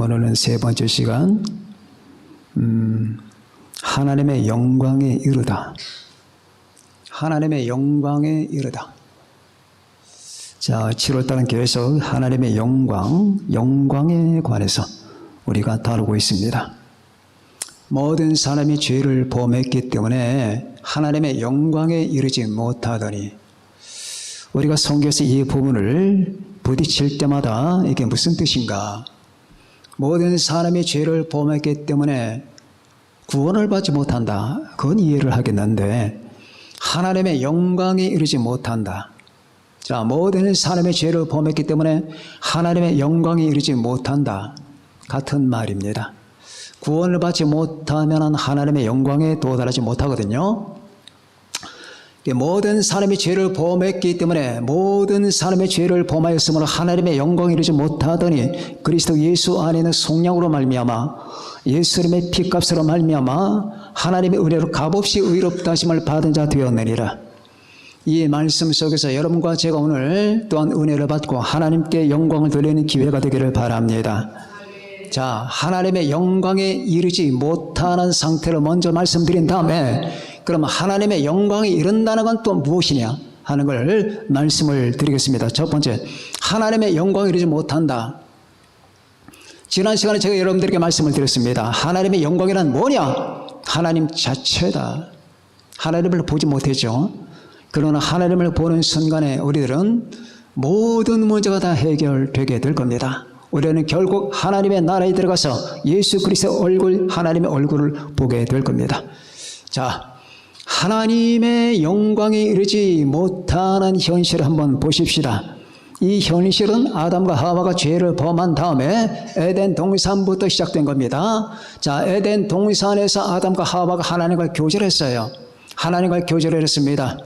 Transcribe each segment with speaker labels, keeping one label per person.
Speaker 1: 오늘은 세 번째 시간, 하나님의 영광에 이르다. 하나님의 영광에 이르다. 자, 7월달은 계속 하나님의 영광에 관해서 우리가 다루고 있습니다. 모든 사람이 죄를 범했기 때문에 하나님의 영광에 이르지 못하더니, 우리가 성경에서 이 부분을 부딪힐 때마다 이게 무슨 뜻인가? 모든 사람이 죄를 범했기 때문에 구원을 받지 못한다. 그건 이해를 하겠는데, 하나님의 영광에 이르지 못한다. 자, 모든 사람의 죄를 범했기 때문에 하나님의 영광에 이르지 못한다. 같은 말입니다. 구원을 받지 못하면 하나님의 영광에 도달하지 못하거든요. 모든 사람이 죄를 범했기 때문에 모든 사람의 죄를 범하였으므로 하나님의 영광에 이르지 못하더니 그리스도 예수 안에 있는 속량으로 말미암아 예수님의 피값으로 말미암아 하나님의 은혜로 값없이 의롭다 하심을 받은 자 되었느니라. 이 말씀 속에서 여러분과 제가 오늘 또한 은혜를 받고 하나님께 영광을 돌리는 기회가 되기를 바랍니다. 자, 하나님의 영광에 이르지 못하는 상태를 먼저 말씀드린 다음에, 그러면 하나님의 영광에 이른다는 건 또 무엇이냐 하는 걸 말씀을 드리겠습니다. 첫 번째, 하나님의 영광에 이르지 못한다. 지난 시간에 제가 여러분들에게 말씀을 드렸습니다. 하나님의 영광이란 뭐냐? 하나님 자체다. 하나님을 보지 못했죠. 그러나 하나님을 보는 순간에 우리들은 모든 문제가 다 해결되게 될 겁니다. 우리는 결국 하나님의 나라에 들어가서 예수 그리스도의 얼굴, 하나님의 얼굴을 보게 될 겁니다. 자, 하나님의 영광에 이르지 못하는 현실을 한번 보십시다. 이 현실은 아담과 하와가 죄를 범한 다음에 에덴 동산부터 시작된 겁니다. 자, 에덴 동산에서 아담과 하와가 하나님과 교제했어요. 하나님과 교제를 했습니다.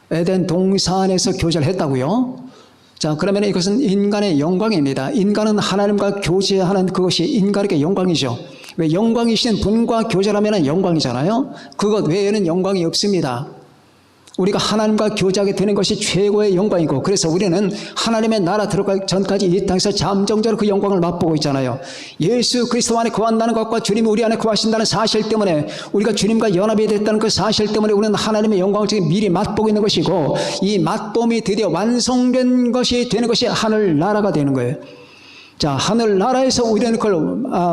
Speaker 1: 에덴 동산에서 교제를 했다고요? 자, 그러면 이것은 인간의 영광입니다. 인간은 하나님과 교제하는 그것이 인간에게 영광이죠. 왜? 영광이신 분과 교제하면 영광이잖아요. 그것 외에는 영광이 없습니다. 우리가 하나님과 교제하게 되는 것이 최고의 영광이고, 그래서 우리는 하나님의 나라 들어가기 전까지 이 땅에서 잠정적으로 그 영광을 맛보고 있잖아요. 예수 그리스도 안에 거한다는 것과 주님이 우리 안에 거하신다는 사실 때문에, 우리가 주님과 연합이 됐다는 그 사실 때문에 우리는 하나님의 영광을 지금 미리 맛보고 있는 것이고, 이 맛봄이 드디어 완성된 것이 되는 것이 하늘나라가 되는 거예요. 자, 하늘나라에서 우리는 그걸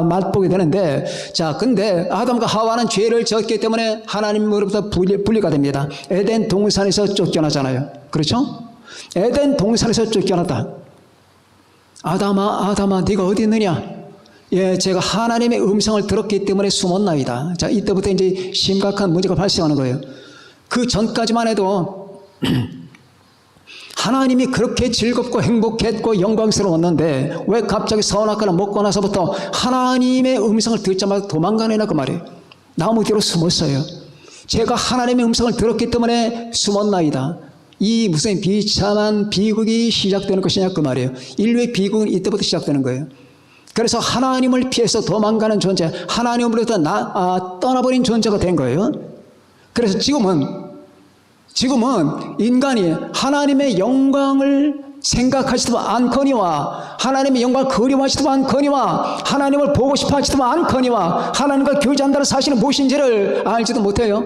Speaker 1: 맛보게 되는데, 자, 근데 아담과 하와는 죄를 지었기 때문에 하나님으로부터 분리가 됩니다. 에덴 동산에서 쫓겨나잖아요. 그렇죠? 에덴 동산에서 쫓겨났다. 아담아, 네가 어디 있느냐? 예, 제가 하나님의 음성을 들었기 때문에 숨었나이다. 자, 이때부터 이제 심각한 문제가 발생하는 거예요. 그 전까지만 해도 하나님이 그렇게 즐겁고 행복했고 영광스러웠는데 왜 갑자기 선악과를 먹고 나서부터 하나님의 음성을 듣자마자 도망가느냐 그 말이에요. 나무 뒤로 숨었어요. 제가 하나님의 음성을 들었기 때문에 숨었나이다. 이 무슨 비참한 비극이 시작되는 것이냐 그 말이에요. 인류의 비극은 이때부터 시작되는 거예요. 그래서 하나님을 피해서 도망가는 존재, 하나님으로부터 떠나버린 존재가 된 거예요. 그래서 지금은 인간이 하나님의 영광을 생각하지도 않거니와 하나님의 영광을 그리워하지도 않거니와 하나님을 보고 싶어 하지도 않거니와 하나님과 교제한다는 사실은 무엇인지를 알지도 못해요.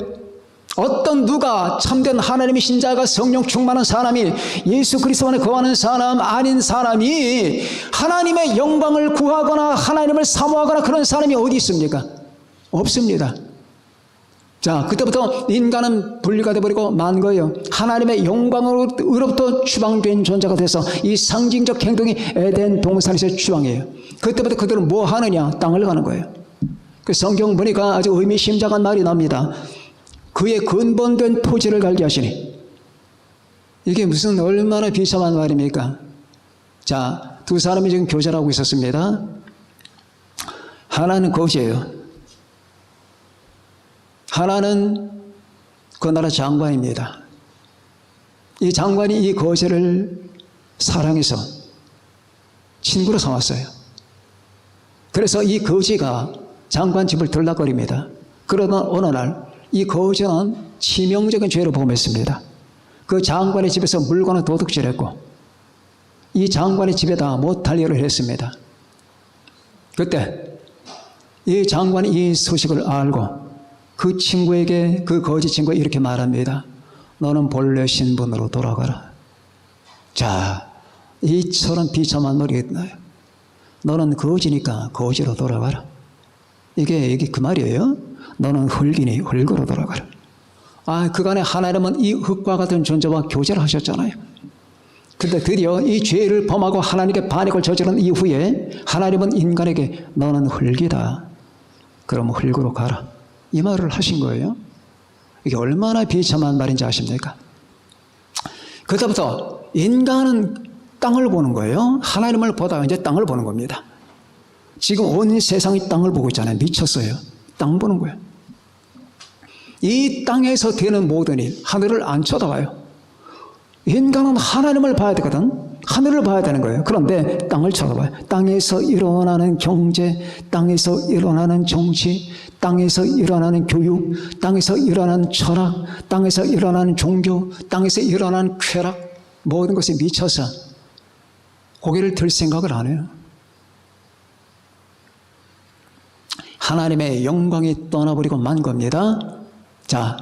Speaker 1: 어떤 누가 참된 하나님의 신자가 성령 충만한 사람이 예수 그리스도 안에 거하는 사람 아닌 사람이 하나님의 영광을 구하거나 하나님을 사모하거나 그런 사람이 어디 있습니까? 없습니다. 자, 그때부터 인간은 분리가 되어버리고 만 거예요. 하나님의 영광으로부터 추방된 존재가 돼서 이 상징적 행동이 에덴 동산에서 추방이에요. 그때부터 그들은 뭐 하느냐? 땅을 가는 거예요. 그 성경 보니까 아주 의미심장한 말이 납니다. 그의 근본된 토지를 갈게 하시니. 이게 무슨 얼마나 비참한 말입니까? 자, 두 사람이 지금 교제를 하고 있었습니다. 하나는 거지예요. 하나는 그 나라 장관입니다. 이 장관이 이 거지를 사랑해서 친구로 삼았어요. 그래서 이 거지가 장관 집을 들락거립니다. 그러던 어느 날 이 거지는 치명적인 죄를 범했습니다. 그 장관의 집에서 물건을 도둑질했고 이 장관의 집에다 모탈리를 했습니다. 그때 이 장관이 이 소식을 알고 그 친구에게, 그 거지 친구가 이렇게 말합니다. 너는 본래 신분으로 돌아가라. 자, 이처럼 비참한 놀이 있나요? 너는 거지니까 거지로 돌아가라. 이게 그 말이에요. 너는 흙이니 흙으로 돌아가라. 그간에 하나님은 이 흙과 같은 존재와 교제를 하셨잖아요. 근데 드디어 이 죄를 범하고 하나님께 반역을 저지른 이후에 하나님은 인간에게 너는 흙이다. 그럼 흙으로 가라. 이 말을 하신 거예요. 이게 얼마나 비참한 말인지 아십니까? 그때부터 인간은 땅을 보는 거예요. 하나님을 보다가 이제 땅을 보는 겁니다. 지금 온 세상이 땅을 보고 있잖아요. 미쳤어요. 땅 보는 거예요. 이 땅에서 되는 모든 일, 하늘을 안 쳐다봐요. 인간은 하나님을 봐야 되거든. 하늘을 봐야 되는 거예요. 그런데 땅을 쳐다봐요. 땅에서 일어나는 경제, 땅에서 일어나는 정치, 땅에서 일어나는 교육, 땅에서 일어나는 철학, 땅에서 일어나는 종교, 땅에서 일어나는 쾌락, 모든 것에 미쳐서 고개를 들 생각을 안 해요. 하나님의 영광이 떠나버리고 만 겁니다. 자,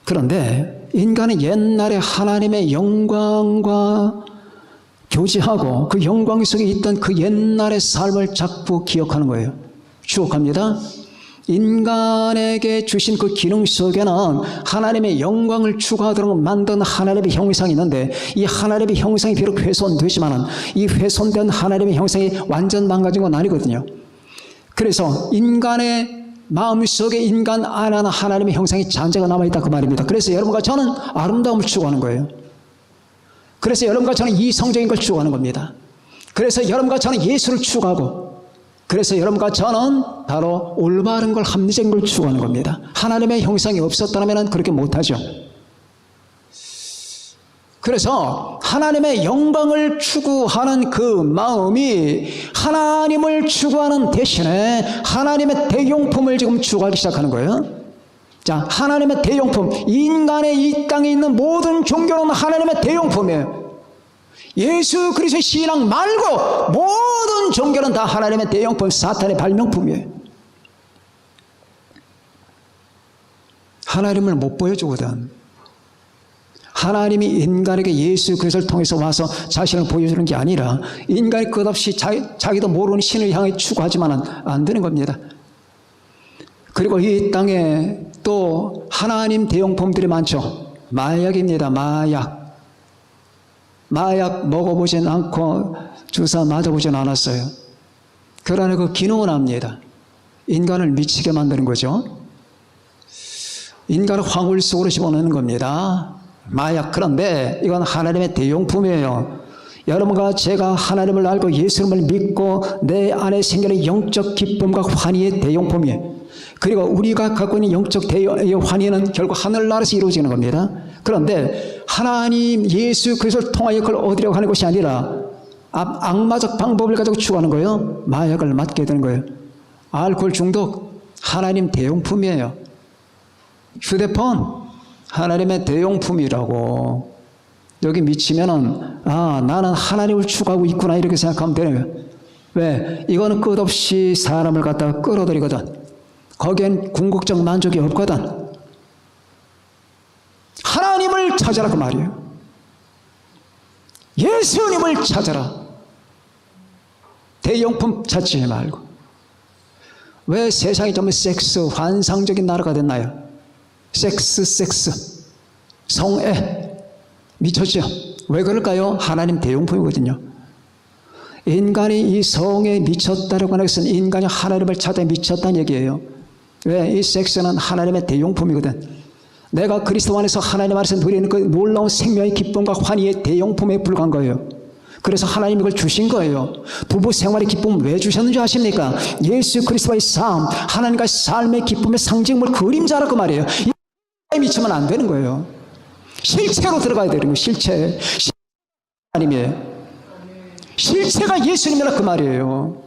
Speaker 1: 그런데 인간은 옛날에 하나님의 영광과 교제하고 그 영광 속에 있던 그 옛날의 삶을 자꾸 기억하는 거예요. 추억합니다. 인간에게 주신 그 기능 속에는 하나님의 영광을 추구하도록 만든 하나님의 형상이 있는데 이 하나님의 형상이 비록 훼손되지만 이 훼손된 하나님의 형상이 완전 망가진 건 아니거든요. 그래서 인간의 마음속에 인간 안에는 하나님의 형상이 잔재가 남아있다 그 말입니다. 그래서 여러분과 저는 아름다움을 추구하는 거예요. 그래서 여러분과 저는 이성적인 걸 추구하는 겁니다. 그래서 여러분과 저는 예수를 추구하고 그래서 여러분과 저는 바로 올바른 걸, 합리적인 걸 추구하는 겁니다. 하나님의 형상이 없었다면 그렇게 못하죠. 그래서 하나님의 영광을 추구하는 그 마음이 하나님을 추구하는 대신에 하나님의 대용품을 지금 추구하기 시작하는 거예요. 자, 하나님의 대용품, 인간의 이 땅에 있는 모든 종교는 하나님의 대용품이에요. 예수 그리스도의 신앙 말고 모든 종교는 다 하나님의 대용품, 사탄의 발명품이에요. 하나님을 못 보여주거든. 하나님이 인간에게 예수 그리스도를 통해서 와서 자신을 보여주는 게 아니라 인간이 끝없이 자기도 모르는 신을 향해 추구하지만 안 되는 겁니다. 그리고 이 땅에 또 하나님 대용품들이 많죠. 마약입니다. 마약 먹어보진 않고 주사 맞아보진 않았어요. 그러나 그 기능은 압니다. 인간을 미치게 만드는 거죠. 인간을 황홀 속으로 집어넣는 겁니다. 마약. 그런데 이건 하나님의 대용품이에요. 여러분과 제가 하나님을 알고 예수님을 믿고 내 안에 생기는 영적 기쁨과 환희의 대용품이에요. 그리고 우리가 갖고 있는 영적 환희는 결국 하늘나라에서 이루어지는 겁니다. 그런데 하나님 예수 그리스도를 통하여 그걸 얻으려고 하는 것이 아니라 악마적 방법을 가지고 추구하는 거예요. 마약을 맞게 되는 거예요. 알코올 중독 하나님 대용품이에요. 휴대폰 하나님의 대용품이라고. 여기 미치면은 나는 하나님을 추구하고 있구나 이렇게 생각하면 되는 거예요. 왜? 이거는 끝없이 사람을 갖다가 끌어들이거든. 거기엔 궁극적 만족이 없거든. 하나님을 찾아라 그 말이에요. 예수님을 찾아라. 대용품 찾지 말고. 왜 세상이 전부 섹스, 환상적인 나라가 됐나요? 섹스, 성애. 미쳤죠? 왜 그럴까요? 하나님 대용품이거든요. 인간이 이 성에 미쳤다라고 하는 것은 인간이 하나님을 찾아 미쳤다는 얘기예요. 왜? 이 섹스는 하나님의 대용품이거든. 내가 그리스도 안에서 하나님 안에서 누리는 그 놀라운 생명의 기쁨과 환희의 대용품에 불과한 거예요. 그래서 하나님이 이걸 주신 거예요. 부부 생활의 기쁨을 왜 주셨는지 아십니까? 예수 그리스도의 삶, 하나님과의 삶의 기쁨의 상징물 그림자라 그 말이에요. 이에 미치면 안 되는 거예요. 실체로 들어가야 되는 거예요. 실체. 하나님이에요. 실체가 예수님이라 그 말이에요.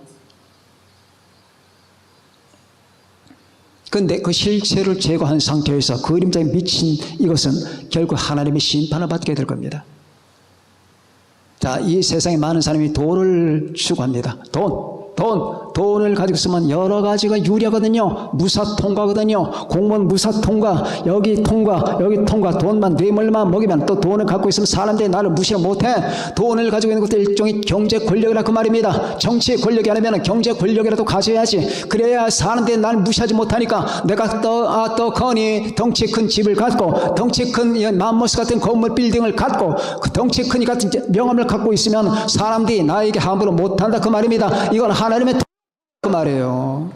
Speaker 1: 그런데 그 실체를 제거한 상태에서 그림자에 미친 이것은 결국 하나님의 심판을 받게 될 겁니다. 자, 이 세상에 많은 사람이 돈을 추구합니다. 돈. 돈을 가지고 있으면 여러 가지가 유리하거든요. 무사 통과거든요. 공무원 무사 통과, 여기 통과, 여기 통과. 돈만 뇌물만 먹이면 또 돈을 갖고 있으면 사람들이 나를 무시를 못해. 돈을 가지고 있는 것도 일종의 경제 권력이라 그 말입니다. 정치의 권력이 아니면 경제 권력이라도 가져야지. 그래야 사람들이 나를 무시하지 못하니까 내가 거니 덩치 큰 집을 갖고 덩치 큰 맘모스 같은 건물 빌딩을 갖고 그 덩치 큰 같은 명함을 갖고 있으면 사람들이 나에게 함부로 못한다 그 말입니다. 이건 하나님의 그 말이에요.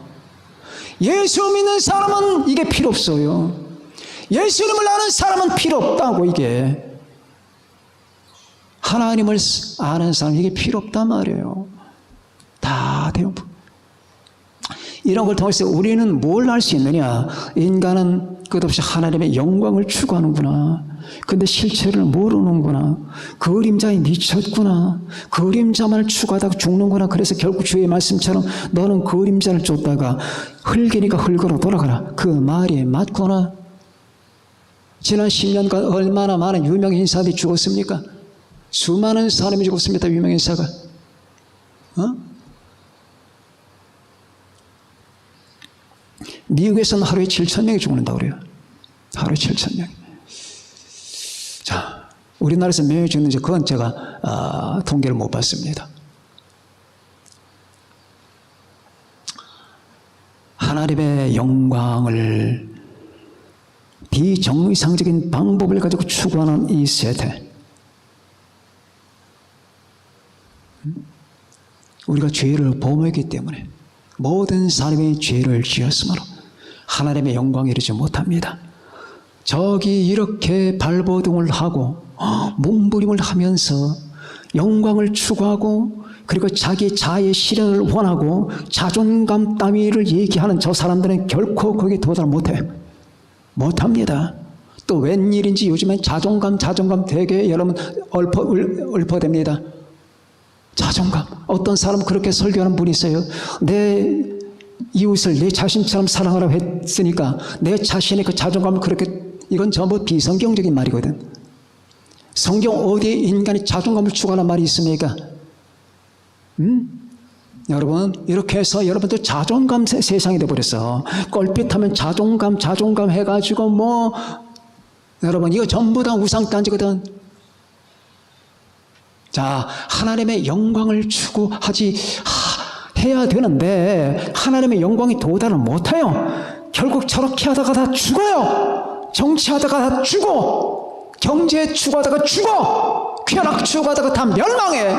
Speaker 1: 예수 믿는 사람은 이게 필요 없어요. 예수님을 아는 사람은 필요 없다고. 이게 하나님을 아는 사람 이게 필요 없단 말이에요. 다 돼요. 이런 걸 통해서 우리는 뭘 알 수 있느냐? 인간은 끝없이 하나님의 영광을 추구하는구나. 근데 실체를 모르는구나. 그림자에 미쳤구나. 그림자만을 추구하다가 죽는구나. 그래서 결국 주의 말씀처럼 너는 그림자를 쫓다가 흙이니까 흙으로 돌아가라. 그 말이 맞구나. 지난 10년간 얼마나 많은 유명 인사들이 죽었습니까? 수많은 사람이 죽었습니다. 유명 인사가. 미국에서는 하루에 7,000명이 죽는다고 그래요. 하루에 7,000명. 자, 우리나라에서 몇 명이 죽는지 그건 제가 통계를 못 봤습니다. 하나님의 영광을 비정상적인 방법을 가지고 추구하는 이 세대. 우리가 죄를 범했기 때문에 모든 사람이 죄를 지었으므로 하나님의 영광에 이르지 못합니다. 저기 이렇게 발버둥을 하고 몸부림을 하면서 영광을 추구하고 그리고 자기 자의 실현을 원하고 자존감 따위를 얘기하는 저 사람들은 결코 거기에 도달 못합니다. 또 웬일인지 요즘엔 자존감 되게 여러분 읊어댑니다. 자존감. 어떤 사람은 그렇게 설교하는 분이 있어요. 내 이웃을 내 자신처럼 사랑하라고 했으니까 내 자신의 그 자존감을 그렇게, 이건 전부 비성경적인 말이거든. 성경 어디에 인간이 자존감을 추구하는 말이 있습니까? 여러분, 이렇게 해서 여러분들 자존감 세상이 돼버렸어. 껄핏하면 자존감 해가지고 여러분 이거 전부 다 우상단지거든. 자, 하나님의 영광을 해야 되는데 하나님의 영광이 도달을 못해요. 결국 저렇게 하다가 다 죽어요. 정치하다가 다 죽어. 경제 추구하다가 죽어. 쾌락 추구하다가 다 멸망해.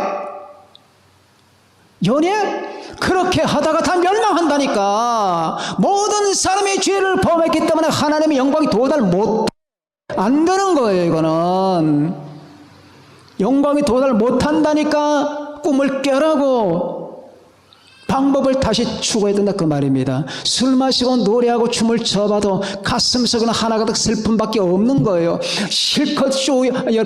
Speaker 1: 연예? 그렇게 하다가 다 멸망한다니까. 모든 사람이 죄를 범했기 때문에 하나님의 영광이 도달 안 되는 거예요. 이거는 영광이 도달 못한다니까. 꿈을 깨라고 방법을 다시 추구해야 된다 그 말입니다. 술 마시고 노래하고 춤을 춰봐도 가슴 속에는 하나가득 슬픔밖에 없는 거예요. 실컷 쇼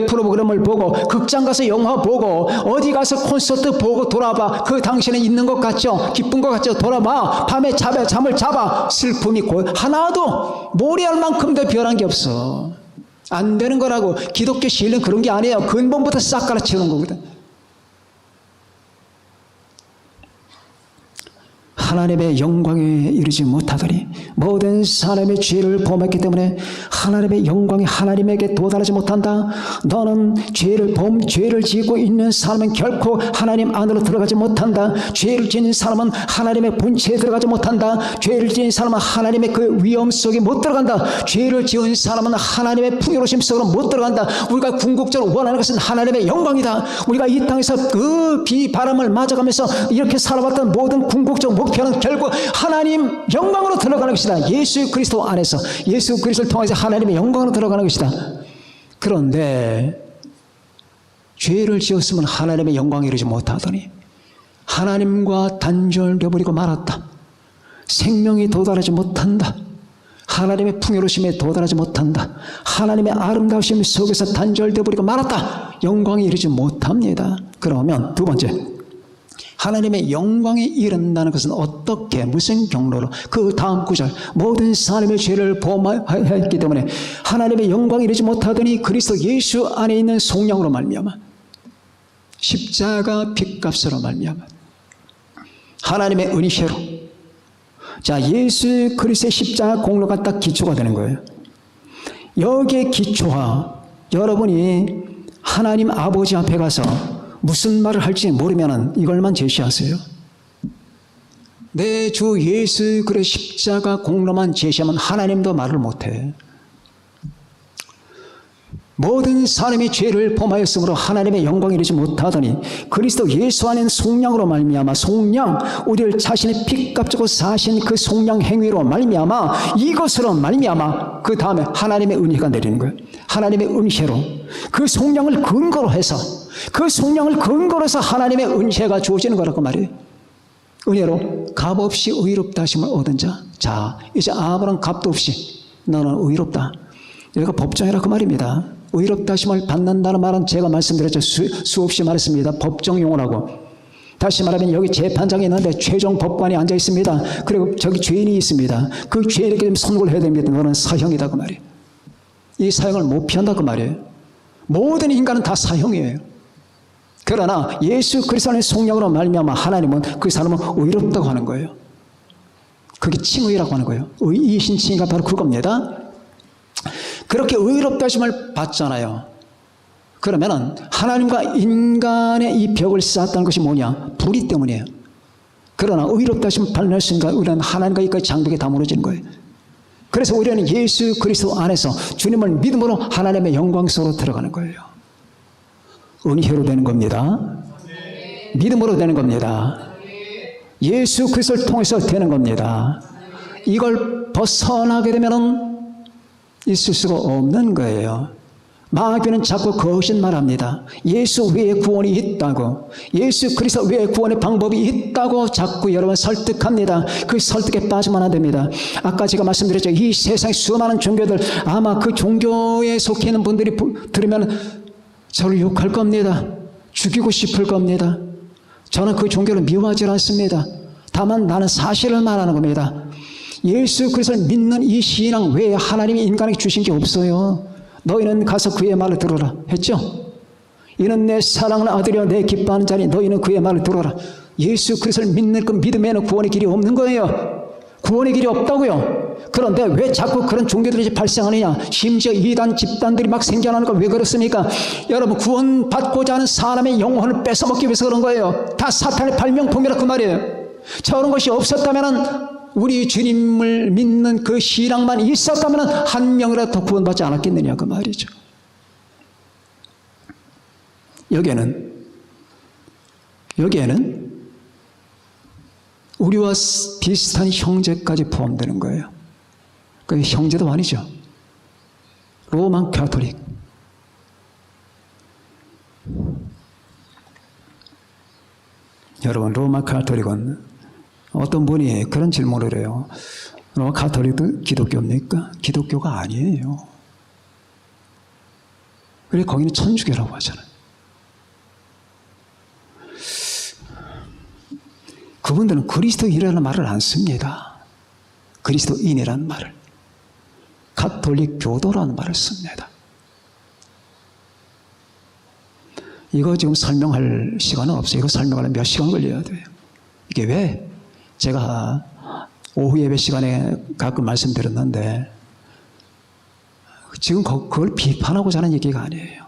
Speaker 1: 프로그램을 보고 극장 가서 영화 보고 어디 가서 콘서트 보고 돌아봐. 그 당신은 있는 것 같죠? 기쁜 것 같죠? 돌아봐. 밤에 잠을 잡아. 슬픔이 하나도 모래알 만큼도 변한 게 없어. 안 되는 거라고. 기독교 신뢰는 그런 게 아니에요. 근본부터 싹 갈아치우는 거거든. 하나님의 영광에 이르지 못하더니 모든 사람의 죄를 범했기 때문에 하나님의 영광이 하나님에게 도달하지 못한다. 너는 죄를 지고 있는 사람은 결코 하나님 안으로 들어가지 못한다. 죄를 지은 사람은 하나님의 본체에 들어가지 못한다. 죄를 지은 사람은 하나님의 그 위엄 속에 못 들어간다. 죄를 지은 사람은 하나님의 풍요로심 속으로 못 들어간다. 우리가 궁극적으로 원하는 것은 하나님의 영광이다. 우리가 이 땅에서 그 비바람을 맞아가면서 이렇게 살아왔던 모든 궁극적 목표는 결국 하나님 영광으로 들어가는 것이다. 예수 그리스도 안에서 예수 그리스도를 통해서 하나님의 영광으로 들어가는 것이다. 그런데 죄를 지었으면 하나님의 영광에 이르지 못하더니 하나님과 단절되어 버리고 말았다. 생명이 도달하지 못한다. 하나님의 풍요로심에 도달하지 못한다. 하나님의 아름다우심 속에서 단절되어 버리고 말았다. 영광에 이르지 못합니다. 그러면 두 번째, 하나님의 영광에 이른다는 것은 어떻게, 무슨 경로로? 그 다음 구절, 모든 사람의 죄를 범하였기 때문에 하나님의 영광에 이르지 못하더니 그리스도 예수 안에 있는 속량으로 말미암아, 십자가 핏값으로 말미암아. 하나님의 은혜로. 자, 예수 그리스도의 십자가 공로가 딱 기초가 되는 거예요. 여기에 기초화, 여러분이 하나님 아버지 앞에 가서 무슨 말을 할지 모르면 이걸만 제시하세요. 내 주 예수 그리스도의 십자가 공로만 제시하면 하나님도 말을 못해. 모든 사람이 죄를 범하였으므로 하나님의 영광에 이르지 못하더니 그리스도 예수 안에 속량으로 말미암아, 속량, 우리를 자신의 피값 주고 사신 그 속량 행위로 말미암아, 이것으로 말미암아, 그 다음에 하나님의 은혜가 내리는 거예요. 하나님의 은혜로 그 속량을 근거로 해서, 그 속량을 근거로 해서 하나님의 은혜가 주어지는 거라고 말이에요. 은혜로 값없이 의롭다 하심을 얻은 자. 자, 이제 아무런 값도 없이 너는 의롭다. 여기가 법정이라 그 말입니다. 의롭다 하심을 받는다는 말은 제가 말씀드렸죠. 수없이 말했습니다. 법정 용어라고. 다시 말하면 여기 재판장이 있는데 최종 법관이 앉아 있습니다. 그리고 저기 죄인이 있습니다. 그 죄인에게 선고를 해야 됩니다. 너는 사형이다 그 말이에요. 이 사형을 못 피한다 그 말이에요. 모든 인간은 다 사형이에요. 그러나 예수 그리스도의 속량으로 말미암아 하나님은 그 사람은 의롭다고 하는 거예요. 그게 칭의라고 하는 거예요. 의이신 칭의가 바로 그겁니다. 그렇게 의롭다 하심을 받잖아요. 그러면은 하나님과 인간의 이 벽을 쌓았다는 것이 뭐냐? 불의 때문이에요. 그러나 의롭다 하심을 받는 순간 우리는 하나님과 이까지 장벽이 다 무너지는 거예요. 그래서 우리는 예수 그리스도 안에서 주님을 믿음으로 하나님의 영광 속으로 들어가는 거예요. 은혜로 되는 겁니다. 믿음으로 되는 겁니다. 예수 그리스도를 통해서 되는 겁니다. 이걸 벗어나게 되면은 있을 수가 없는 거예요. 마귀는 자꾸 거짓말합니다. 예수 외에 구원이 있다고, 예수 그리스도 외에 구원의 방법이 있다고 자꾸 여러분 설득합니다. 그 설득에 빠지면 안 됩니다. 아까 제가 말씀드렸죠. 이 세상의 수많은 종교들, 아마 그 종교에 속해 있는 분들이 들으면 저를 욕할 겁니다. 죽이고 싶을 겁니다. 저는 그 종교를 미워하지 않습니다. 다만 나는 사실을 말하는 겁니다. 예수 그리스도를 믿는 이 신앙 외에 하나님이 인간에게 주신 게 없어요. 너희는 가서 그의 말을 들어라 했죠. 이는 내 사랑하는 아들이여 내 기뻐하는 자니 너희는 그의 말을 들어라. 예수 그리스도를 믿는 그 믿음에는 구원의 길이 없는 거예요. 구원의 길이 없다고요. 그런데 왜 자꾸 그런 종교들이 발생하느냐? 심지어 이단 집단들이 막 생겨나는 거 왜 그렇습니까? 여러분, 구원받고자 하는 사람의 영혼을 뺏어먹기 위해서 그런 거예요. 다 사탄의 발명품이라 그 말이에요. 저런 것이 없었다면 우리 주님을 믿는 그 신앙만 있었다면 한 명이라도 더 구원받지 않았겠느냐 그 말이죠. 여기에는 우리와 비슷한 형제까지 포함되는 거예요. 그 형제도 아니죠. 로만 가톨릭. 여러분, 로마 가톨릭은 어떤 분이 그런 질문을 해요. 로마 가톨릭도 기독교입니까? 기독교가 아니에요. 그래, 거기는 천주교라고 하잖아요. 그분들은 그리스도인이라는 말을 안 씁니다. 그리스도인이라는 말을. 가톨릭 교도라는 말을 씁니다. 이거 지금 설명할 시간은 없어요. 이거 설명하려면 몇 시간 걸려야 돼요. 이게 왜? 제가 오후 예배 시간에 가끔 말씀드렸는데 지금 그걸 비판하고자 하는 얘기가 아니에요.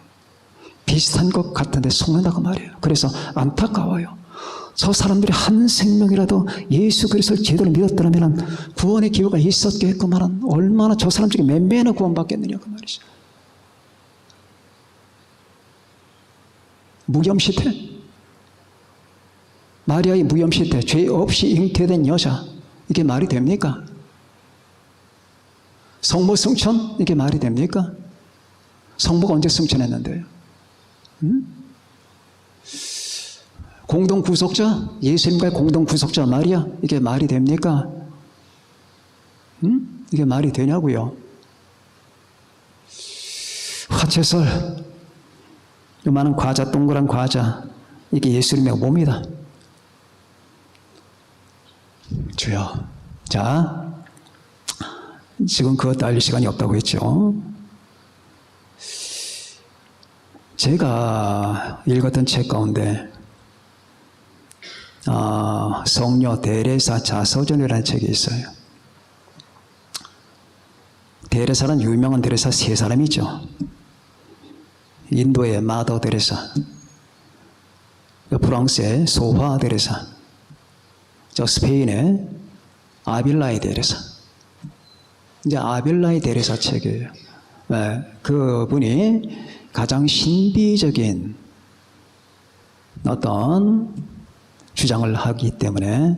Speaker 1: 비슷한 것 같은데 속는다고 말이에요. 그래서 안타까워요. 저 사람들이 한 생명이라도 예수 그리스도를 제대로 믿었더라면 구원의 기회가 있었겠구만. 얼마나 저 사람 중에 몇 명이나 구원받겠느냐 그 말이죠. 무염시태. 마리아의 무염시태, 죄 없이 잉태된 여자, 이게 말이 됩니까? 성모 승천, 이게 말이 됩니까? 성모가 언제 승천했는데요? 공동 구속자, 예수님과의 공동 구속자 마리아, 이게 말이 됩니까? 이게 말이 되냐고요? 화채설, 요만한 과자, 동그란 과자, 이게 예수님의 몸이다. 주여. 자, 지금 그것도 알릴 시간이 없다고 했죠. 제가 읽었던 책 가운데 성녀 데레사 자서전이라는 책이 있어요. 데레사는 유명한 데레사 세 사람이죠. 인도의 마더 데레사, 프랑스의 소화 데레사, 스페인의 아빌라이 데레사. 이제 아빌라이 데레사 책이에요. 그분이 가장 신비적인 어떤 주장을 하기 때문에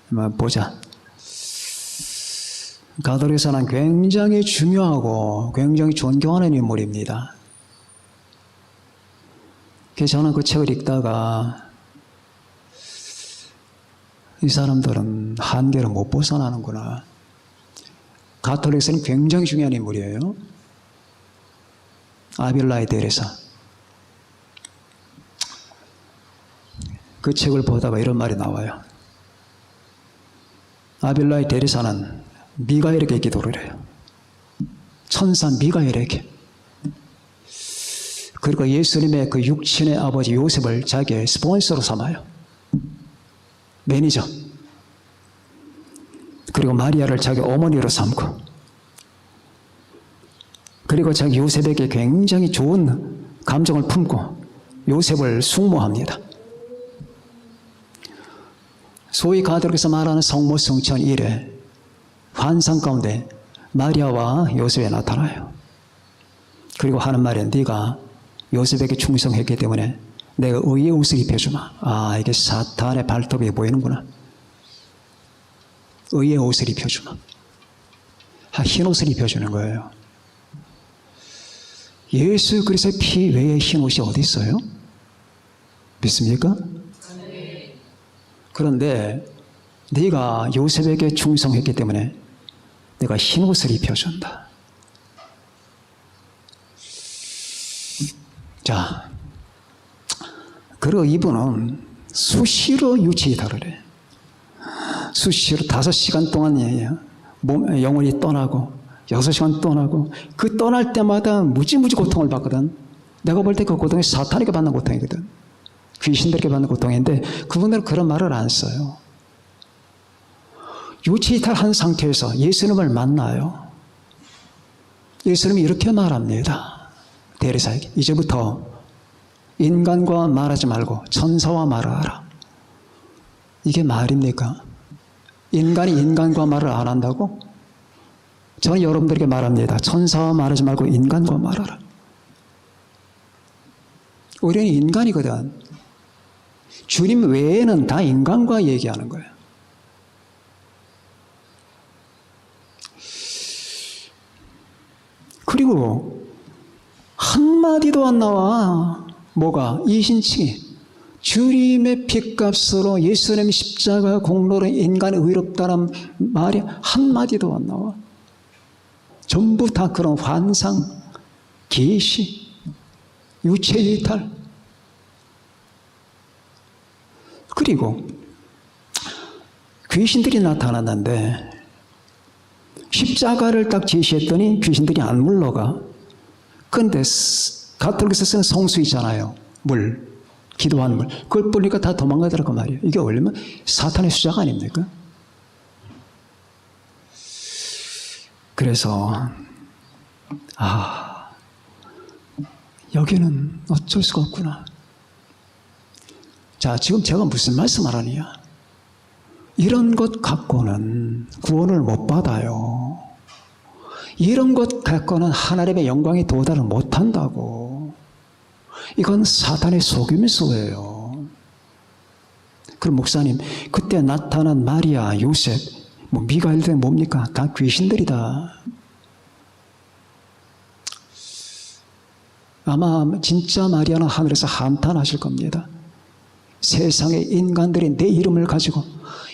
Speaker 1: 한번 보자. 가톨릭에서는 굉장히 중요하고 굉장히 존경하는 인물입니다. 그래서 저는 그 책을 읽다가 이 사람들은 한계를 못 벗어나는구나. 가톨릭에서는 굉장히 중요한 인물이에요. 아빌라이 데레사. 그 책을 보다가 이런 말이 나와요. 아빌라이 데레사는 미가엘에게 기도를 해요. 천사 미가엘에게. 그리고 예수님의 그 육신의 아버지 요셉을 자기의 스폰서로 삼아요. 매니저. 그리고 마리아를 자기 어머니로 삼고, 그리고 자기 요셉에게 굉장히 좋은 감정을 품고 요셉을 숙모합니다. 소위 가톨릭에서 말하는 성모 성천 이래 환상 가운데 마리아와 요셉에 나타나요. 그리고 하는 말은 네가 요셉에게 충성했기 때문에 내가 의의 옷을 입혀주마. 아, 이게 사탄의 발톱이 보이는구나. 의의 옷을 입혀주마. 흰 옷을 입혀주는 거예요. 예수 그리스도의 피 외에 흰 옷이 어디 있어요? 믿습니까? 그런데 네가 요셉에게 충성했기 때문에 내가 흰 옷을 입혀준다. 자, 그리고 이분은 수시로 유치이탈을 해. 수시로 5시간 동안 영혼이 떠나고 6시간 떠나고, 그 떠날 때마다 무지무지 고통을 받거든. 내가 볼 때 그 고통이 사탄에게 받는 고통이거든. 귀신들에게 받는 고통인데 그분들은 그런 말을 안 써요. 유치이탈한 상태에서 예수님을 만나요. 예수님이 이렇게 말합니다. 데레사에게 이제부터 인간과 말하지 말고 천사와 말하라. 이게 말입니까? 인간이 인간과 말을 안 한다고? 저는 여러분들에게 말합니다. 천사와 말하지 말고 인간과 말하라. 우리는 인간이거든. 주님 외에는 다 인간과 얘기하는 거예요. 그리고 한마디도 안 나와. 뭐가? 이신칭이. 주님의 핏값으로 예수님 십자가 공로로 인간이 의롭다는 말이 한마디도 안 나와. 전부 다 그런 환상, 계시, 유체이탈. 그리고 귀신들이 나타났는데 십자가를 딱 제시했더니 귀신들이 안 물러가. 그런데 가톨릭에서 쓰는 성수 있잖아요. 물, 기도하는 물. 그걸 뿌리니까 다 도망가더라고 말이에요. 이게 원래는 사탄의 수작 아닙니까? 그래서 여기는 어쩔 수가 없구나. 자, 지금 제가 무슨 말씀을 하느냐. 이런 것 갖고는 구원을 못 받아요. 이런 것 갖고는 하나님의 영광에 도달을 못한다고. 이건 사탄의 속임수예요. 그럼 목사님, 그때 나타난 마리아, 요셉, 미가엘도 뭡니까? 다 귀신들이다. 아마 진짜 마리아는 하늘에서 한탄하실 겁니다. 세상의 인간들이 내 이름을 가지고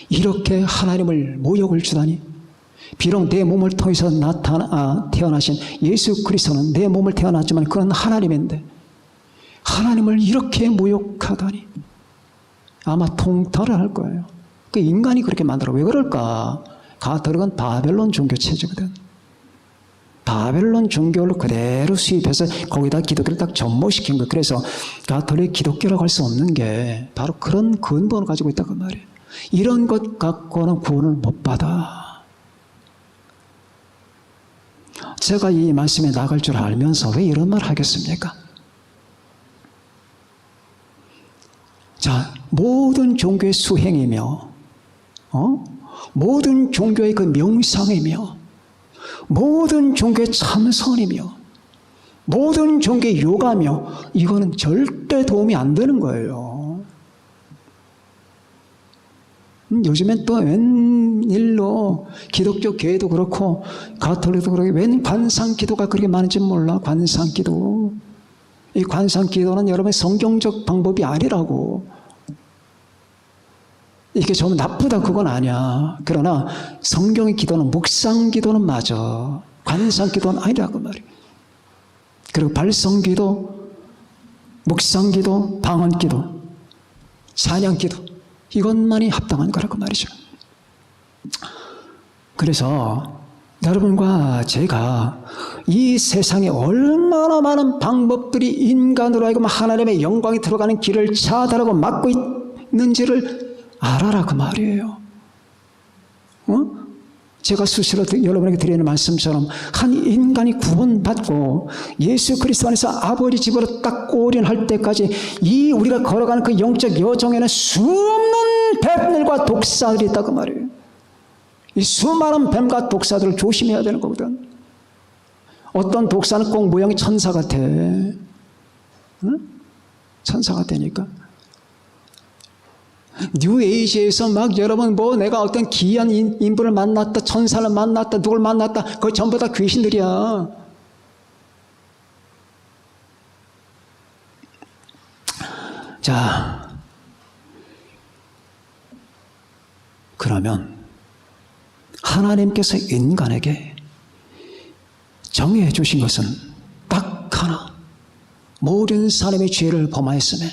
Speaker 1: 이렇게 하나님을 모욕을 주다니. 비록 내 몸을 통해서 태어나신 예수 그리스도는 내 몸을 태어났지만 그는 하나님인데 하나님을 이렇게 모욕하다니. 아마 통달을 할 거예요. 그 인간이 그렇게 만들어. 왜 그럴까? 가톨릭은 바벨론 종교 체제거든. 바벨론 종교를 그대로 수입해서 거기다 기독교를 딱 접목시킨 거예요. 그래서 가톨릭 기독교라고 할 수 없는 게 바로 그런 근본을 가지고 있다고 말이에요. 이런 것 갖고는 구원을 못 받아. 제가 이 말씀에 나갈 줄 알면서 왜 이런 말 하겠습니까? 자, 모든 종교의 수행이며, 모든 종교의 그 명상이며, 모든 종교의 참선이며, 모든 종교의 요가며, 이거는 절대 도움이 안 되는 거예요. 요즘엔 또 웬일로 기독교 교회도 그렇고 가톨릭도 그렇고 웬 관상기도가 그렇게 많은지 몰라. 관상기도. 이 관상기도는 여러분 성경적 방법이 아니라고. 이게 좀 나쁘다 그건 아니야. 그러나 성경의 기도는 묵상기도는 맞아. 관상기도는 아니라고 말이야. 그리고 발성기도, 묵상기도, 방언기도, 찬양기도, 이것만이 합당한 거라고 말이죠. 그래서 여러분과 제가 이 세상에 얼마나 많은 방법들이 인간으로 하여금 하나님의 영광이 들어가는 길을 차단하고 막고 있는지를 알아라 그 말이에요. 제가 수시로 여러분에게 드리는 말씀처럼 한 인간이 구원받고 예수 그리스도 안에서 아버지 집으로 딱 올인할 때까지 이 우리가 걸어가는 그 영적 여정에는 수없는 뱀들과 독사들이 있다고 말이에요. 이 수많은 뱀과 독사들을 조심해야 되는 거거든. 어떤 독사는 꼭 모양이 천사 같아. 응? 천사 같다니까. 뉴에이지에서 막 여러분 뭐 내가 어떤 기이한 인물을 만났다, 천사를 만났다, 누굴 만났다, 그거 전부 다 귀신들이야. 자, 그러면 하나님께서 인간에게 정해 주신 것은 딱 하나. 모든 사람의 죄를 범하였으며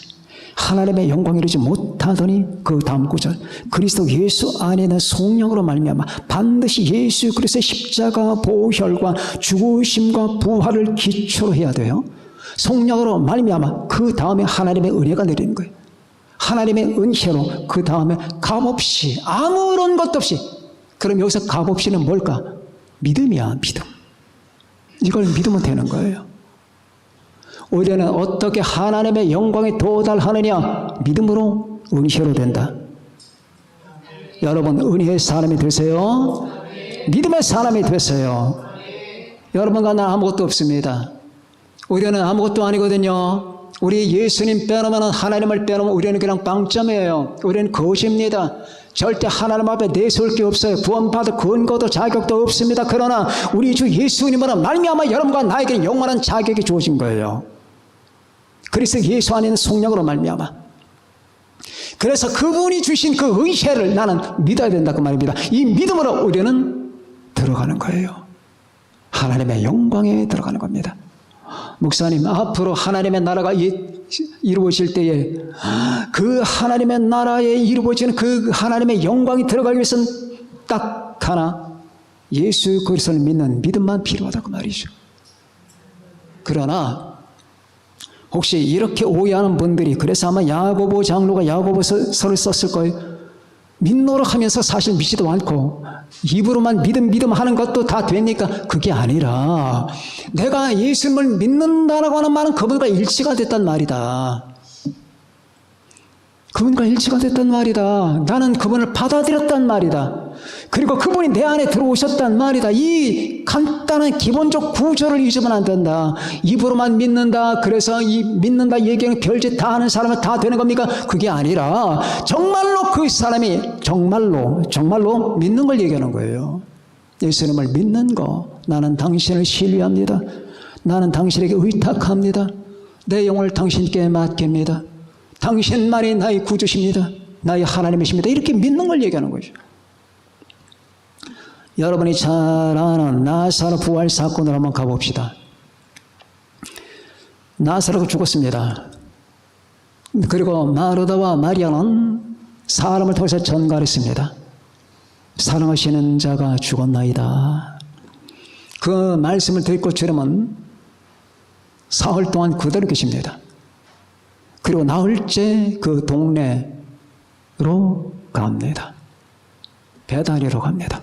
Speaker 1: 하나님의 영광을 이루지 못하더니 그 다음 구절 그리스도 예수 안에 있는 성령으로 말미암아 반드시 예수 그리스도의 십자가 보혈과 죽으심과 부활을 기초로 해야 돼요. 성령으로 말미암아 그 다음에 하나님의 은혜가 내리는 거예요. 하나님의 은혜로 그 다음에 값없이 아무런 것도 없이. 그럼 여기서 값없이는 뭘까? 믿음이야. 믿음. 이걸 믿으면 되는 거예요. 우리는 어떻게 하나님의 영광에 도달하느냐? 믿음으로 은혜로 된다. 여러분 은혜의 사람이 되세요. 믿음의 사람이 되세요. 여러분과 나 아무것도 없습니다. 우리는 아무것도 아니거든요. 우리 예수님 빼놓으면 하나님을 빼놓으면 우리는 그냥 빵점이에요. 우리는 거짓입니다. 절대 하나님 앞에 내세울 게 없어요. 구원받을 근거도 자격도 없습니다. 그러나 우리 주 예수님으로 말미암아 여러분과 나에게 영원한 자격이 주어진 거예요. 그래서 예수 안에 있는 성령으로 말미암아. 그래서 그분이 주신 그 은혜를 나는 믿어야 된다고 말입니다. 이 믿음으로 우리는 들어가는 거예요. 하나님의 영광에 들어가는 겁니다. 목사님, 앞으로 하나님의 나라가 이루어질 때에 그 하나님의 나라에 이루어지는 그 하나님의 영광이 들어가기 위해서는 딱 하나, 예수 그리스도를 믿는 믿음만 필요하다고 말이죠. 그러나 혹시 이렇게 오해하는 분들이, 그래서 아마 야고보 장로가 야고보서를 썼을 거예요. 믿노라 하면서 사실 믿지도 않고 입으로만 믿음 하는 것도 다 됩니까? 그게 아니라 내가 예수님을 믿는다라고 하는 말은 그분과 일치가 됐단 말이다. 그분과 일치가 됐단 말이다. 나는 그분을 받아들였단 말이다. 그리고 그분이 내 안에 들어오셨단 말이다. 이 간단한 기본적 구조를 잊으면 안 된다. 입으로만 믿는다. 그래서 이 믿는다 얘기하는 별짓 다 하는 사람은 다 되는 겁니까? 그게 아니라 정말로 그 사람이 정말로 믿는 걸 얘기하는 거예요. 예수님을 믿는 거. 나는 당신을 신뢰합니다. 나는 당신에게 의탁합니다. 내 영혼을 당신께 맡깁니다. 당신만이 나의 구주십니다. 나의 하나님이십니다. 이렇게 믿는 걸 얘기하는 거죠. 여러분이 잘 아는 나사로 부활 사건으로 한번 가봅시다. 나사로가 죽었습니다. 그리고 마르다와 마리아는 사람을 통해서 전가를 했습니다. 사랑하시는 자가 죽었나이다. 그 말씀을 듣고 주님은 사흘 동안 그대로 계십니다. 그리고 나흘째 그 동네로 갑니다. 베다니로 갑니다.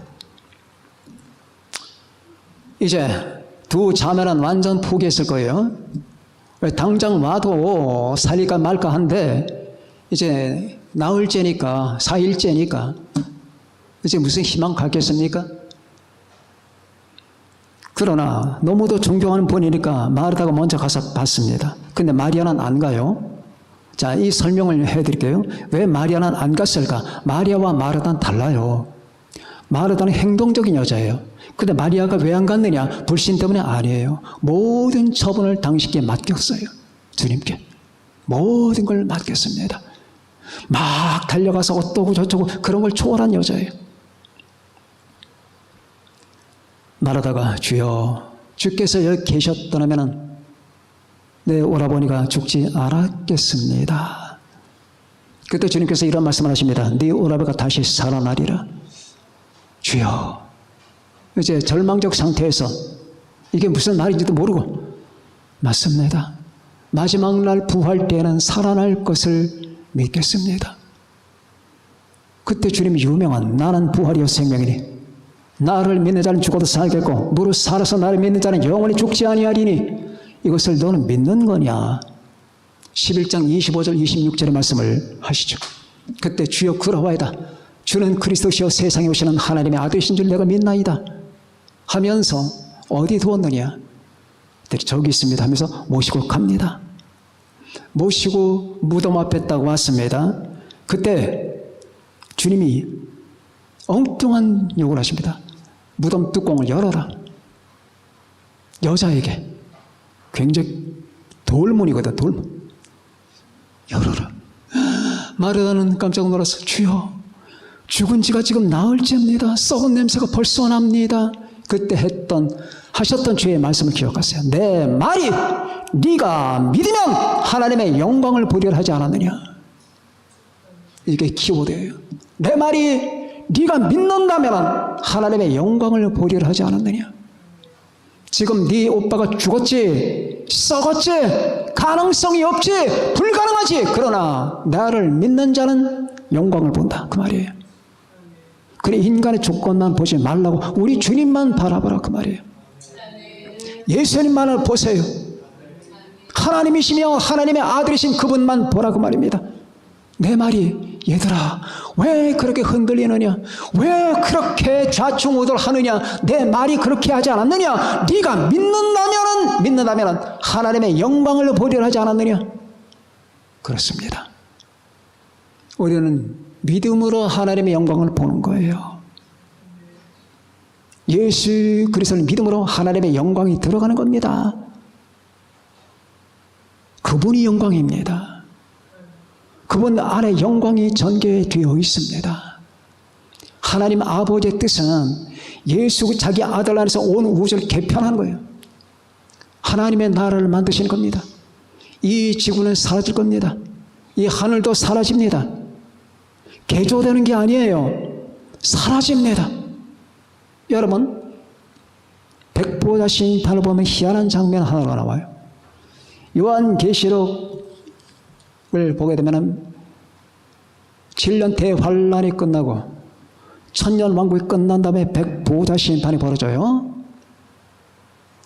Speaker 1: 이제 두 자매는 완전 포기했을 거예요. 당장 와도 살릴까 말까 한데 이제 나흘째니까 4일째니까 이제 무슨 희망 갖겠습니까? 그러나 너무도 존경하는 분이니까 마르다가 먼저 가서 봤습니다. 근데 마리아는 안 가요. 자, 이 설명을 해드릴게요. 왜 마리아는 안 갔을까? 마리아와 마르다는 달라요. 마르다는 행동적인 여자예요. 근데 마리아가 왜 안 갔느냐? 불신 때문에 아니에요. 모든 처분을 당신께 맡겼어요. 주님께. 모든 걸 맡겼습니다. 막 달려가서 어떠고 저쩌고 그런 걸 초월한 여자예요. 마르다가 주여 주께서 여기 계셨더라면 내 오라버니가 죽지 않았겠습니다. 그때 주님께서 이런 말씀을 하십니다. 네 오라버니가 다시 살아나리라. 주여. 이제 절망적 상태에서 이게 무슨 말인지도 모르고 맞습니다. 마지막 날 부활 때에는 살아날 것을 믿겠습니다. 그때 주님이 유명한 나는 부활이요 생명이니 나를 믿는 자는 죽어도 살겠고 무릇 살아서 나를 믿는 자는 영원히 죽지 아니하리니 이것을 너는 믿는 거냐? 11장 25절 26절의 말씀을 하시죠. 그때 주여 그러하이다. 주는 그리스도시요 세상에 오시는 하나님의 아들이신 줄 내가 믿나이다 하면서 어디 두었느냐? 저기 있습니다 하면서 모시고 갑니다. 모시고 무덤 앞에 딱 왔습니다. 그때 주님이 엉뚱한 요구를 하십니다. 무덤 뚜껑을 열어라. 여자에게 굉장히 돌문이거든. 돌문. 열어라. 마르다는 깜짝 놀라서 주여 죽은 지가 지금 나흘째입니다. 썩은 냄새가 벌써 납니다. 그때 하셨던 주의 말씀을 기억하세요. 내 말이 네가 믿으면 하나님의 영광을 보리라 하지 않았느냐. 이게 키워드예요. 내 말이 네가 믿는다면 하나님의 영광을 보리라 하지 않았느냐. 지금 네 오빠가 죽었지, 썩었지, 가능성이 없지, 불가능하지. 그러나 나를 믿는 자는 영광을 본다. 그 말이에요. 그래 인간의 조건만 보지 말라고 우리 주님만 바라보라. 그 말이에요. 예수님만을 보세요. 하나님이시며 하나님의 아들이신 그분만 보라. 그 말입니다. 내 말이 얘들아 왜 그렇게 흔들리느냐? 왜 그렇게 좌충우돌하느냐? 내 말이 그렇게 하지 않았느냐? 네가 믿는다면은 하나님의 영광을 보리라 하지 않았느냐? 그렇습니다. 우리는 믿음으로 하나님의 영광을 보는 거예요. 예수 그리스도를 믿음으로 하나님의 영광이 들어가는 겁니다. 그분이 영광입니다. 그분 안에 영광이 전개되어 있습니다. 하나님 아버지의 뜻은 예수 자기 아들 안에서 온 우주를 개편하는 거예요. 하나님의 나라를 만드시는 겁니다. 이 지구는 사라질 겁니다. 이 하늘도 사라집니다. 개조되는 게 아니에요. 사라집니다. 여러분 백보자 심판을 보면 희한한 장면 하나가 나와요. 요한계시록을 보게 되면 7년 대환란이 끝나고 천년 왕국이 끝난 다음에 백보자 심판이 벌어져요.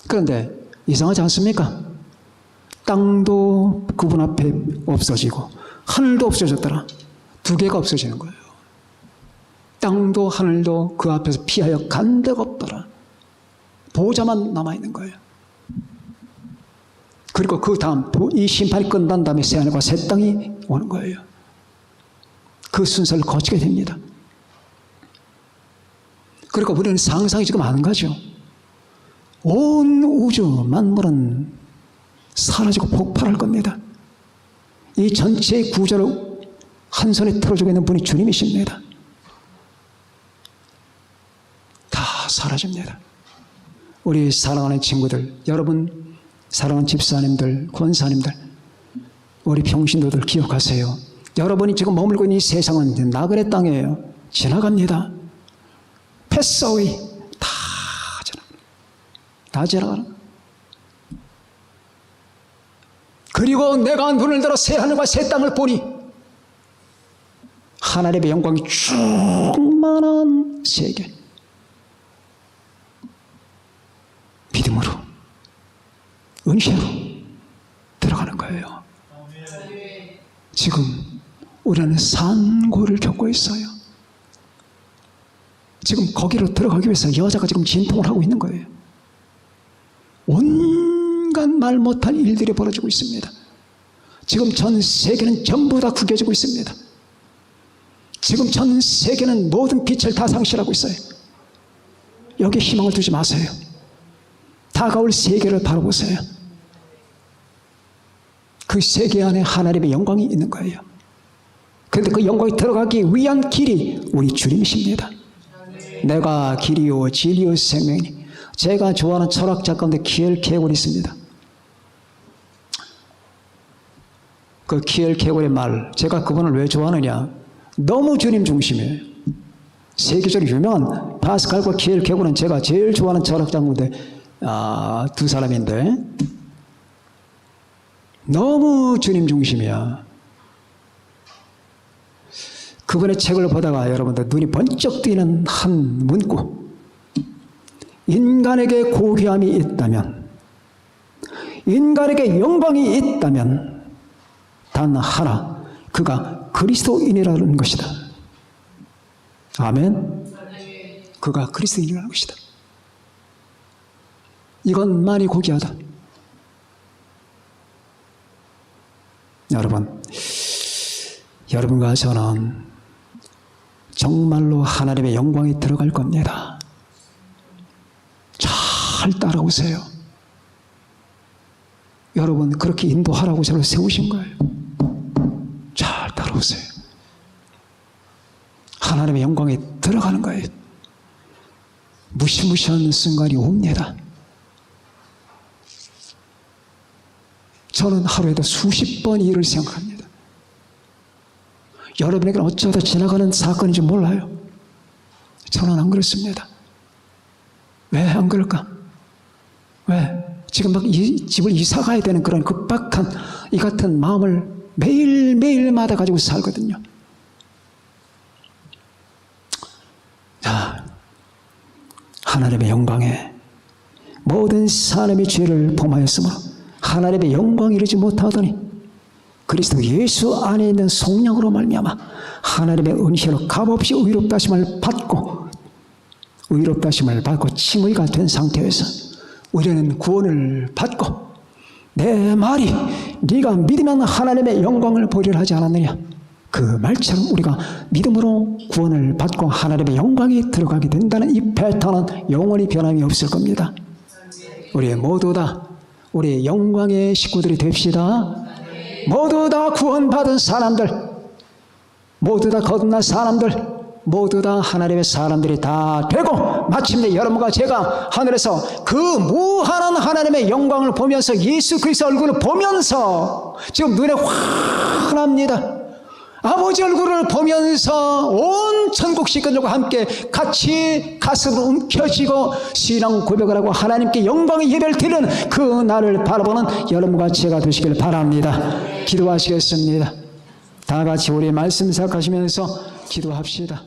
Speaker 1: 그런데 이상하지 않습니까? 땅도 그분 앞에 없어지고 하늘도 없어졌더라. 두 개가 없어지는 거예요. 땅도 하늘도 그 앞에서 피하여 간 데가 없더라. 보좌만 남아있는 거예요. 그리고 그 다음 이 심판이 끝난 다음에 새하늘과 새 땅이 오는 거예요. 그 순서를 거치게 됩니다. 그러니까 우리는 상상이 지금 안 가죠. 온 우주 만물은 사라지고 폭발할 겁니다. 이 전체의 구조를 한 손에 틀어주고 있는 분이 주님이십니다. 다 사라집니다. 우리 사랑하는 친구들, 여러분 사랑하는 집사님들, 권사님들, 우리 평신도들 기억하세요. 여러분이 지금 머물고 있는 이 세상은 나그네 땅이에요. 지나갑니다. 패스어웨이 다 지나가는. 그리고 내가 눈을 들어 새 하늘과 새 땅을 보니 하나님의 영광이 충만한 세계. 믿음으로, 은혜로 들어가는 거예요. 지금 우리는 산고를 겪고 있어요. 지금 거기로 들어가기 위해서 여자가 지금 진통을 하고 있는 거예요. 온갖 말 못할 일들이 벌어지고 있습니다. 지금 전 세계는 전부 다 구겨지고 있습니다. 지금 전 세계는 모든 빛을 다 상실하고 있어요. 여기에 희망을 두지 마세요. 다가올 세계를 바라보세요. 그 세계 안에 하나님의 영광이 있는 거예요. 그런데 그 영광에 들어가기 위한 길이 우리 주님이십니다. 내가 길이요 진리요 생명이니. 제가 좋아하는 철학자 가운데 키엘 케골이 있습니다. 그 키엘 케골의 말, 제가 그분을 왜 좋아하느냐, 너무 주님 중심이에요. 세계적으로 유명한 파스칼과 키엘 케골은 제가 제일 좋아하는 철학자 가운데 두 사람인데 너무 주님 중심이야. 그분의 책을 보다가 여러분들 눈이 번쩍 뜨이는 한 문구, 인간에게 고귀함이 있다면, 인간에게 영광이 있다면 단 하나, 그가 그리스도인이라는 것이다. 아멘. 그가 그리스도인이라는 것이다. 이것만이 고귀하다. 여러분과 저는 정말로 하나님의 영광에 들어갈 겁니다. 잘 따라오세요. 여러분 그렇게 인도하라고 저를 세우신 거예요. 잘 따라오세요. 하나님의 영광에 들어가는 거예요. 무시무시한 순간이 옵니다. 저는 하루에도 수십 번 이 일을 생각합니다. 여러분에게는 어쩌다 지나가는 사건인지 몰라요. 저는 안 그렇습니다. 왜 안 그럴까? 왜? 지금 막 집을 이사 가야 되는 그런 급박한 이 같은 마음을 매일매일마다 가지고 살거든요. 자, 하나님의 영광에 모든 사람의 죄를 범하였으므로 하나님의 영광에 이르지 못하더니 그리스도 예수 안에 있는 성령으로 말미암아 하나님의 은혜로 값없이 의롭다심을 받고 칭의가 된 상태에서 우리는 구원을 받고 내 말이 네가 믿으면 하나님의 영광을 보리라 하지 않았느냐, 그 말처럼 우리가 믿음으로 구원을 받고 하나님의 영광에 들어가게 된다는 이 패턴은 영원히 변함이 없을 겁니다. 우리 모두 다 우리 영광의 식구들이 됩시다. 모두 다 구원받은 사람들, 모두 다 거듭난 사람들, 모두 다 하나님의 사람들이 다 되고 마침내 여러분과 제가 하늘에서 그 무한한 하나님의 영광을 보면서 예수 그리스도 얼굴을 보면서 지금 눈에 환합니다. 아버지 얼굴을 보면서 온 천국 식구들과 함께 같이 가슴을 움켜쥐고 신앙 고백을 하고 하나님께 영광의 예배를 드리는 그 날을 바라보는 여러분과 제가 되시길 바랍니다. 기도하시겠습니다. 다 같이 우리 말씀 생각하시면서 기도합시다.